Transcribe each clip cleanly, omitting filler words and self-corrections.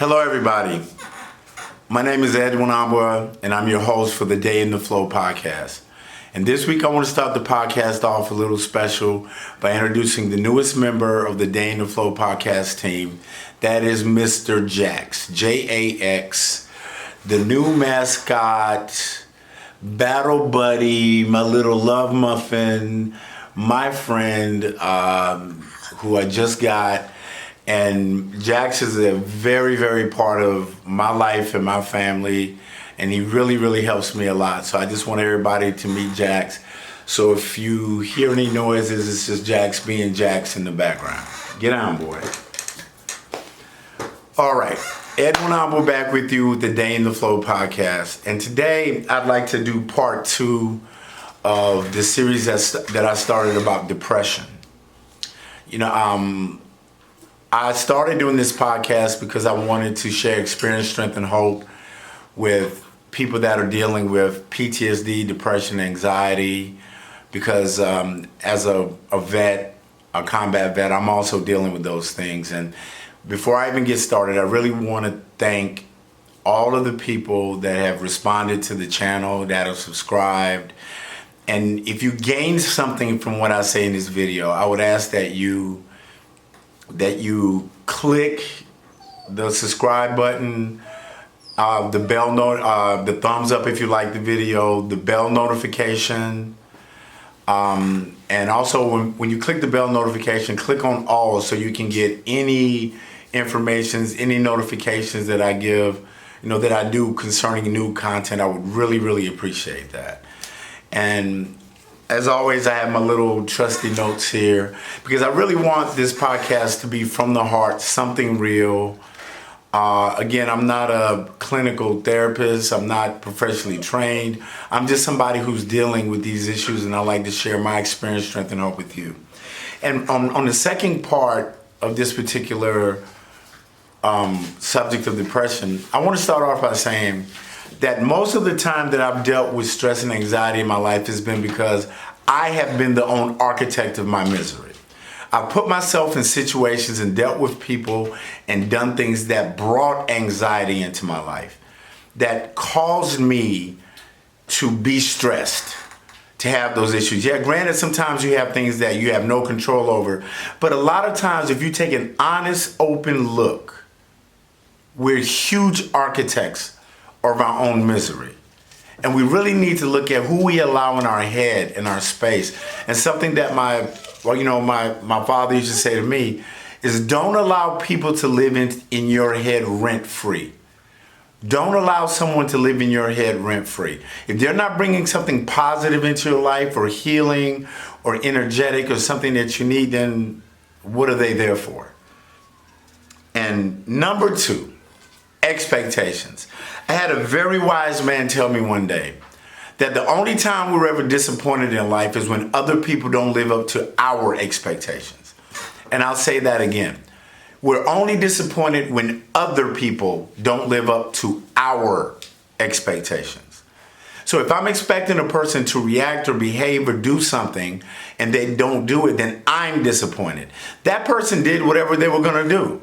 Hello, everybody. My name is Ed Wanambwa, and I'm your host for the Day in the Flow podcast. And this week, I want to start the podcast off a little special by introducing the newest member of the Day in the Flow podcast team. That is Mr. Jax, J-A-X, the new mascot, battle buddy, my little love muffin, my friend who I just got. And Jax is a very, very part of my life and my family, and he really, really helps me a lot. So I just want everybody to meet Jax. So if you hear any noises, it's just Jax being Jax in the background. Get on, boy. All right, Ed Wanambwa back with you with the Day in the Flow podcast. And today I'd like to do part 2 of the series that I started about depression. I started doing this podcast because I wanted to share experience, strength, and hope with people that are dealing with PTSD, depression, anxiety. Because as a vet, a combat vet, I'm also dealing with those things. And before I even get started, I really want to thank all of the people that have responded to the channel, that have subscribed. And if you gain something from what I say in this video, I would ask that you click the subscribe button, the bell note, the thumbs up if you like the video, the bell notification, and also when you click the bell notification, click on all so you can get any informations, any notifications that I give, that I do concerning new content. I would really, really appreciate that. And as always, I have my little trusty notes here because I really want this podcast to be from the heart, something real. Again, I'm not a clinical therapist. I'm not professionally trained. I'm just somebody who's dealing with these issues, and I like to share my experience, strength, and hope with you. And on the second part of this particular subject of depression, I want to start off by saying that most of the time that I've dealt with stress and anxiety in my life has been because I have been the own architect of my misery. I've put myself in situations and dealt with people and done things that brought anxiety into my life, that caused me to be stressed, to have those issues. Yeah, granted, sometimes you have things that you have no control over, but a lot of times if you take an honest, open look, we're huge architects of our own misery. And we really need to look at who we allow in our head, in our space. And something that my father used to say to me is, don't allow people to live in your head rent-free. Don't allow someone to live in your head rent-free. If they're not bringing something positive into your life, or healing, or energetic, or something that you need, then what are they there for? And number 2, expectations. I had a very wise man tell me one day that the only time we're ever disappointed in life is when other people don't live up to our expectations. And I'll say that again. We're only disappointed when other people don't live up to our expectations. So if I'm expecting a person to react or behave or do something and they don't do it, then I'm disappointed. That person did whatever they were going to do.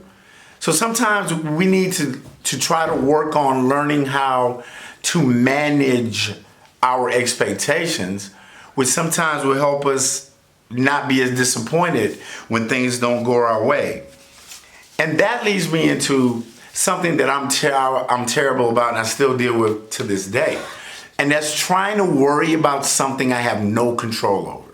So sometimes we need to try to work on learning how to manage our expectations, which sometimes will help us not be as disappointed when things don't go our way. And that leads me into something that I'm terrible about, and I still deal with to this day. And that's trying to worry about something I have no control over.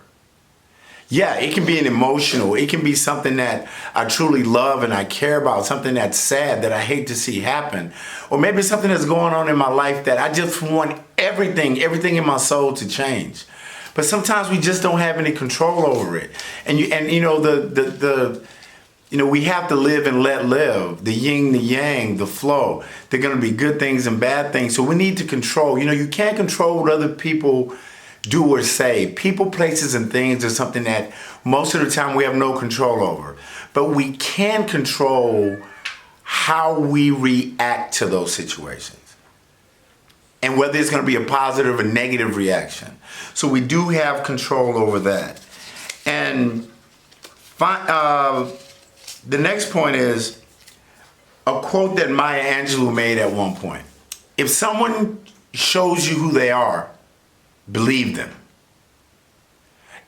Yeah, it can be it can be something that I truly love and I care about, something that's sad that I hate to see happen. Or maybe something that's going on in my life that I just want everything in my soul to change. But sometimes we just don't have any control over it. And we have to live and let live, the yin, the yang, the flow. There are going to be good things and bad things. So we need to control. You can't control what other people do or say. People, places, and things are something that most of the time we have no control over. But we can control how we react to those situations, and whether it's going to be a positive or negative reaction. So we do have control over that. And the next point is, a quote that Maya Angelou made at one point. If someone shows you who they are, believe them.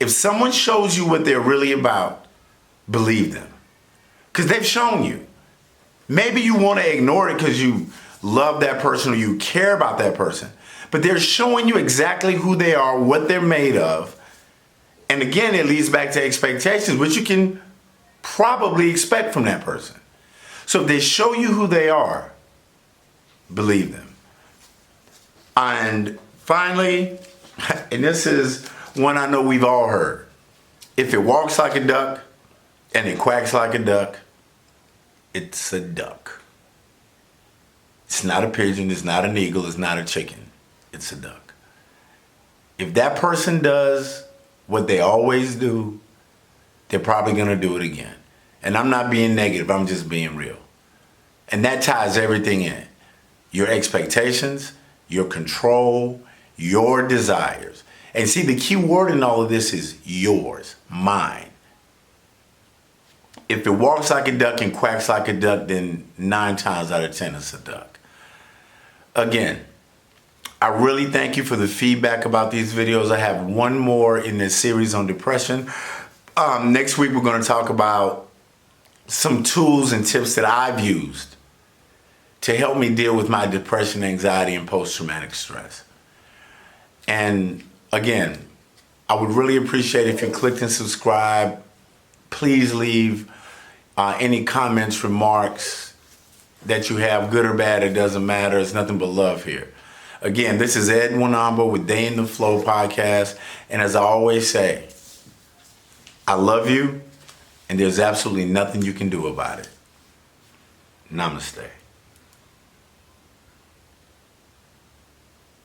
If someone shows you what they're really about, believe them. Because they've shown you. Maybe you want to ignore it because you love that person or you care about that person. But they're showing you exactly who they are, what they're made of. And again, it leads back to expectations, which you can probably expect from that person. So if they show you who they are, believe them. And finally, and this is one I know we've all heard. If it walks like a duck and it quacks like a duck, it's a duck. It's not a pigeon, it's not an eagle, it's not a chicken. It's a duck. If that person does what they always do, they're probably going to do it again. And I'm not being negative, I'm just being real. And that ties everything in. Your expectations, your control, your desires. And see, the key word in all of this is yours, mine. If it walks like a duck and quacks like a duck, then 9 times out of 10 it's a duck. Again, I really thank you for the feedback about these videos. I have one more in this series on depression. Next week, we're going to talk about some tools and tips that I've used to help me deal with my depression, anxiety, and post-traumatic stress. And again, I would really appreciate if you clicked and subscribe. Please leave any comments, remarks that you have, good or bad, it doesn't matter. It's nothing but love here. Again, this is Ed Wanambwa with Day in the Flow podcast. And as I always say, I love you, and there's absolutely nothing you can do about it. Namaste.